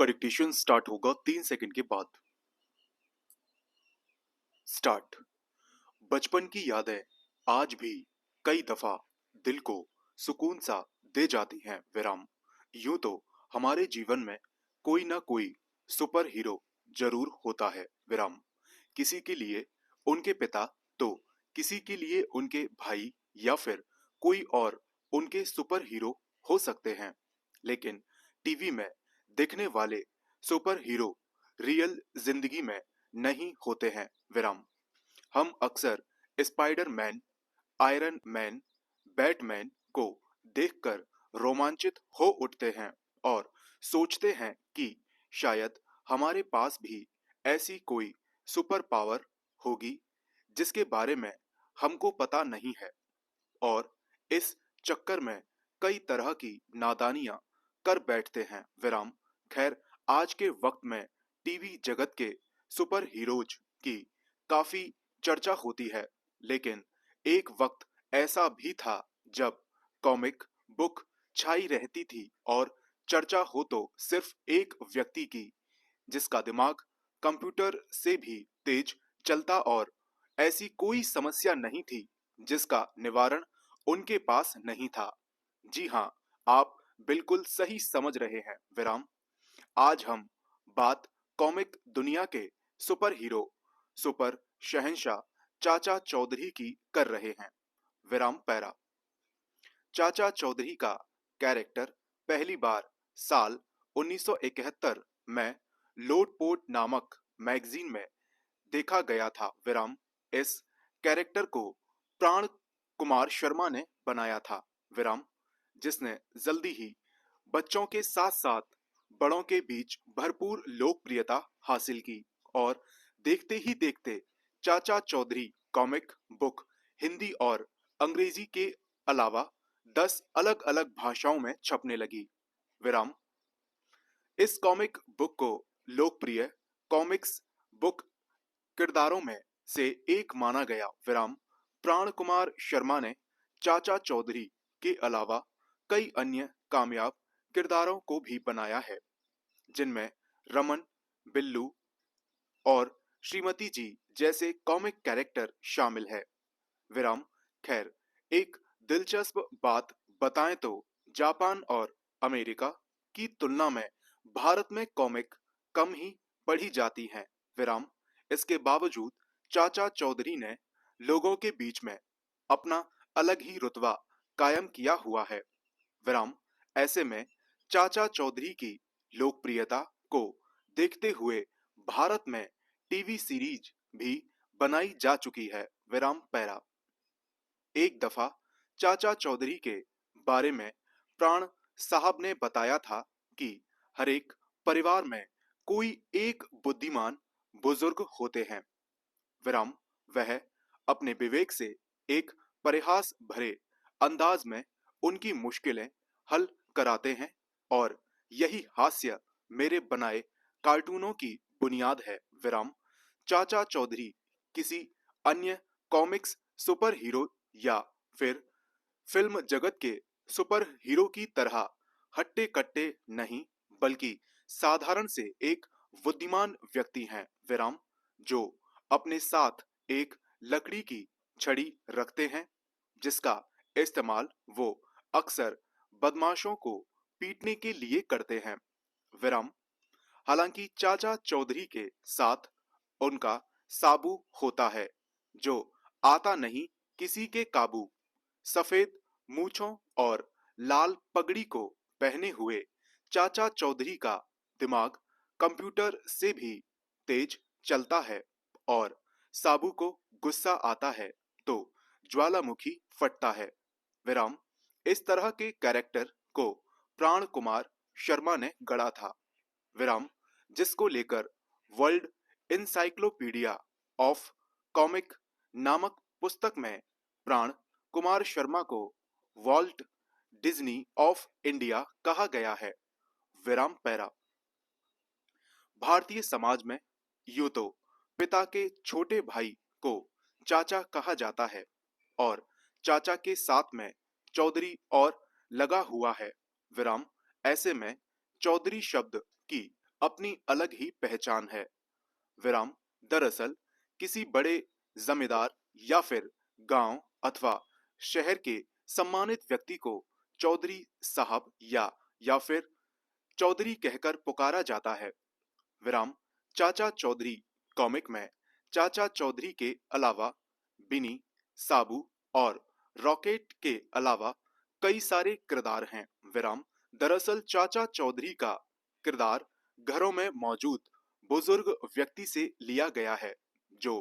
आपका dictation start होगा 3 second के बाद। स्टार्ट। बचपन की यादें आज भी कई दफा दिल को सुकून सा दे जाती हैं। विराम। यूं तो हमारे जीवन में कोई ना कोई सुपर हीरो जरूर होता है। विराम। किसी के लिए उनके पिता, तो किसी के लिए उनके भाई, या फिर कोई और उनके सुपर हीरो हो सकते हैं। लेकिन टीवी में दिखने वाले सुपर हीरो रियल जिंदगी में नहीं होते हैं। विराम। हम अक्सर स्पाइडरमैन, आयरन मैन, बैटमैन को देखकर रोमांचित हो उठते हैं और सोचते हैं कि शायद हमारे पास भी ऐसी कोई सुपर पावर होगी जिसके बारे में हमको पता नहीं है। और इस चक्कर में कई तरह की नादानियां कर बैठते हैं। विराम। खैर, आज के वक्त में टीवी जगत के सुपर हीरोज की काफी चर्चा होती है, लेकिन एक वक्त ऐसा भी था जब कॉमिक बुक छाई रहती थी और चर्चा हो तो सिर्फ एक व्यक्ति की, जिसका दिमाग कंप्यूटर से भी तेज चलता और ऐसी कोई समस्या नहीं थी जिसका निवारण उनके पास नहीं था। जी हाँ, आप बिल्कुल सही समझ रहे हैं। विराम। आज हम बात कॉमिक दुनिया के सुपर हीरो, सुपर शहंशाह चाचा चौधरी की कर रहे हैं। विराम पैरा। चाचा चौधरी का कैरेक्टर पहली बार साल 1971 में लोटपोट नामक मैगजीन में देखा गया था। विराम। इस कैरेक्टर को प्राण कुमार शर्मा ने बनाया था। विराम। जिसने जल्दी ही बच्चों के साथ साथ बड़ों के बीच भरपूर लोकप्रियता हासिल की और देखते ही देखते चाचा चौधरी कॉमिक बुक हिंदी और अंग्रेजी के अलावा 10 अलग अलग भाषाओं में छपने लगी। विराम। इस कॉमिक बुक को लोकप्रिय कॉमिक्स बुक किरदारों में से एक माना गया। विराम। प्राण कुमार शर्मा ने चाचा चौधरी के अलावा कई अन्य कामयाब किरदारों को भी बनाया है, जिनमें रमन, बिल्लू और श्रीमती जी जैसे कॉमिक कैरेक्टर शामिल है। विराम। खैर, एक दिलचस्प बात बताएं तो जापान और अमेरिका की तुलना में भारत में कॉमिक कम ही पढ़ी जाती हैं। विराम। इसके बावजूद चाचा चौधरी ने लोगों के बीच में अपना अलग ही रुतबा कायम किया हुआ है। विराम। ऐसे में चाचा चौधरी की लोकप्रियता को देखते हुए भारत में टीवी सीरीज भी बनाई जा चुकी है। विराम पैरा। एक दफा चाचा चौधरी के बारे में प्राण साहब ने बताया था कि हर एक परिवार में कोई एक बुद्धिमान बुजुर्ग होते हैं। विराम। वह अपने विवेक से एक परिहास भरे अंदाज में उनकी मुश्किलें हल कराते हैं और यही हास्य मेरे बनाए कार्टूनों की बुनियाद है। विराम। चाचा चौधरी किसी अन्य कॉमिक्स सुपर हीरो या फिर फिल्म जगत के सुपर हीरो की तरह हट्टे कट्टे नहीं, बल्कि साधारण से एक बुद्धिमान व्यक्ति हैं। विराम। जो अपने साथ एक लकड़ी की छड़ी रखते हैं, जिसका इस्तेमाल वो अक्सर बदमाशों को पीटने के लिए करते हैं। विराम। हालांकि चाचा चौधरी के साथ उनका साबू होता है, जो आता नहीं किसी के काबू। सफेद मूछों और लाल पगड़ी को पहने हुए चाचा चौधरी का दिमाग कंप्यूटर से भी तेज चलता है और साबू को गुस्सा आता है तो ज्वालामुखी फटता है। विराम। इस तरह के कैरेक्टर को प्राण कुमार शर्मा ने गढ़ा था। विराम। जिसको लेकर वर्ल्ड इंसाइक्लोपीडिया ऑफ कॉमिक नामक पुस्तक में प्राण कुमार शर्मा को वॉल्ट डिज्नी ऑफ इंडिया कहा गया है। विराम पैरा। भारतीय समाज में यूं तो पिता के छोटे भाई को चाचा कहा जाता है और चाचा के साथ में चौधरी और लगा हुआ है। विराम। ऐसे में चौधरी शब्द की अपनी अलग ही पहचान है। विराम दरअसल किसी बड़े जमींदार या फिर गांव अथवा शहर के सम्मानित व्यक्ति को चौधरी साहब या फिर चौधरी कहकर पुकारा जाता है। विराम चाचा चौधरी कॉमिक में चाचा चौधरी के अलावा बिनी, साबू और रॉकेट के अलावा कई सारे किरदार हैं। विराम दरअसल चाचा चौधरी का किरदार घरों में मौजूद बुजुर्ग व्यक्ति से लिया गया है जो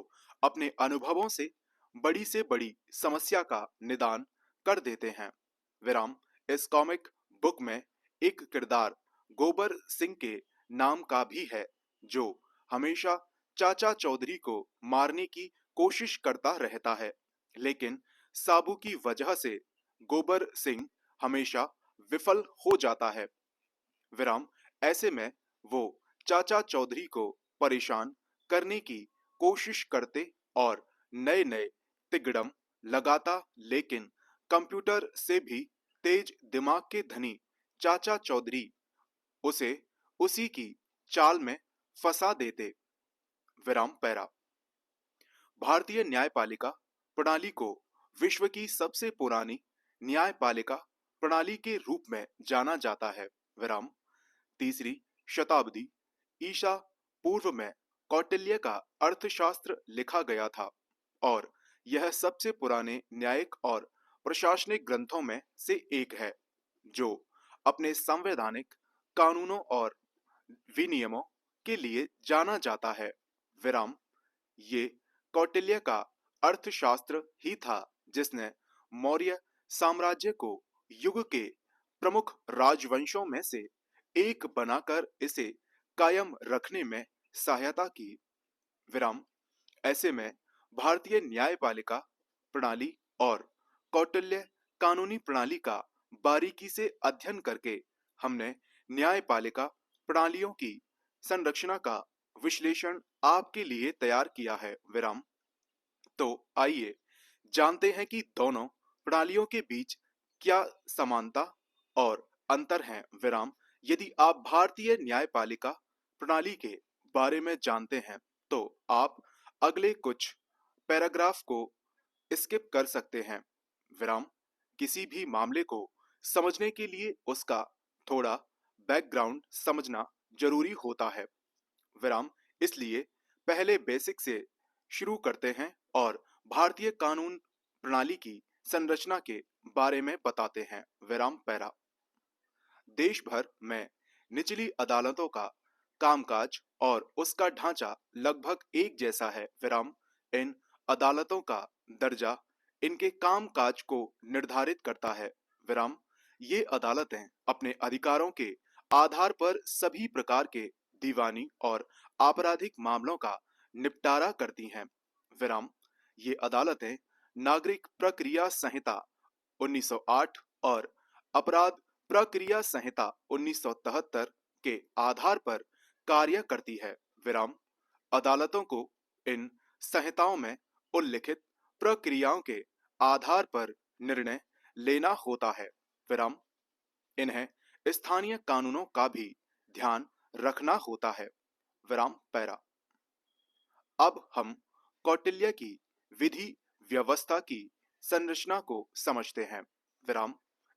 अपने अनुभवों से बड़ी समस्या का निदान कर देते हैं। विराम इस कॉमिक बुक में एक किरदार गोबर सिंह के नाम का भी है जो हमेशा चाचा चौधरी को मारने की कोशिश करता रहता है, लेकिन साबू की वजह से गोबर सिंह हमेशा विफल हो जाता है। विराम ऐसे में वो चाचा चौधरी को परेशान करने की कोशिश करते और नए नए तिगड़म लगाता, लेकिन कंप्यूटर से भी तेज दिमाग के धनी चाचा चौधरी उसे उसी की चाल में फंसा देते। विराम पैरा भारतीय न्यायपालिका प्रणाली को विश्व की सबसे पुरानी न्यायपालिका प्रणाली के रूप में जाना जाता है। विराम तीसरी शताब्दी ईसा पूर्व में कौटिल्य का अर्थशास्त्र लिखा गया था और यह सबसे पुराने न्यायिक और प्रशासनिक ग्रंथों में से एक है जो अपने संवैधानिक कानूनों और विनियमों के लिए जाना जाता है। विराम ये कौटिल्य का अर्थशास्त्र ही था जिसने मौर्य साम्राज्य को युग के प्रमुख राजवंशों में से एक बनाकर इसे कायम रखने में सहायता की। विराम ऐसे में भारतीय न्यायपालिका प्रणाली और कौटिल्य कानूनी प्रणाली का बारीकी से अध्ययन करके हमने न्यायपालिका प्रणालियों की संरचना का विश्लेषण आपके लिए तैयार किया है। विराम तो आइए जानते हैं कि दोनों प्रणालियों के बीच क्या समानता और अंतर हैं। विराम यदि आप भारतीय न्यायपालिका प्रणाली के बारे में जानते हैं तो आप अगले कुछ पैराग्राफ को स्किप कर सकते हैं। विराम किसी भी मामले को समझने के लिए उसका थोड़ा बैकग्राउंड समझना जरूरी होता है। विराम इसलिए पहले बेसिक से शुरू करते हैं और भारतीय कानून प्रणाली की संरचना के बारे में बताते हैं। विराम पैरा देश भर में निचली अदालतों का कामकाज और उसका ढांचा लगभग एक जैसा है। विराम इन अदालतों का दर्जा इनके कामकाज को निर्धारित करता है। विराम ये अदालतें अपने अधिकारों के आधार पर सभी प्रकार के दीवानी और आपराधिक मामलों का निपटारा करती हैं। विराम ये अदालतें नागरिक प्रक्रिया संहिता 1908 और अपराध प्रक्रिया संहिता 1973 के आधार पर कार्य करती है। विराम अदालतों को इन संहिताओं में उल्लिखित प्रक्रियाओं के आधार पर निर्णय लेना होता है। विराम इन्हें स्थानीय कानूनों का भी ध्यान रखना होता है। विराम पैरा अब हम कौटिल्य की विधि व्यवस्था की संरचना को समझते हैं। विराम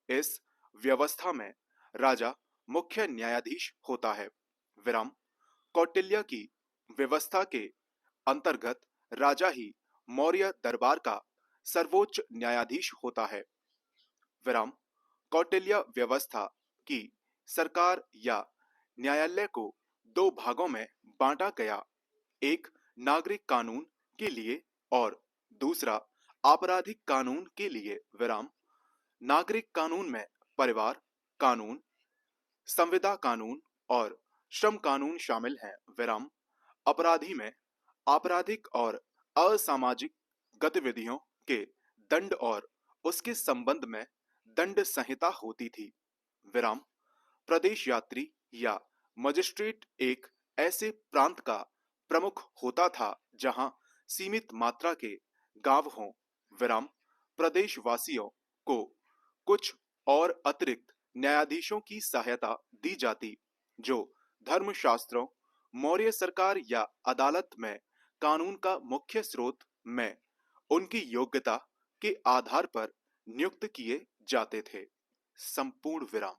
इस व्यवस्था में राजा मुख्य न्यायाधीश होता है। विराम कौटिल्य की व्यवस्था के अंतर्गत राजा ही मौर्य दरबार का सर्वोच्च न्यायाधीश होता है। विराम कौटिल्य व्यवस्था की सरकार या न्यायालय को दो भागों में बांटा गया, एक नागरिक कानून के लिए और दूसरा आपराधिक कानून के लिए। विराम नागरिक कानून में परिवार कानून, संविदा कानून और श्रम कानून शामिल हैं। विराम अपराधी में आपराधिक और असामाजिक गतिविधियों के दंड और उसके संबंध में दंड संहिता होती थी। विराम प्रदेश यात्री या मजिस्ट्रेट एक ऐसे प्रांत का प्रमुख होता था जहां सीमित मात्रा के गांव हों। विराम प्रदेशवासियों को कुछ और अतिरिक्त न्यायाधीशों की सहायता दी जाती जो धर्मशास्त्रों, मौर्य सरकार या अदालत में कानून का मुख्य स्रोत में उनकी योग्यता के आधार पर नियुक्त किए जाते थे। संपूर्ण विराम।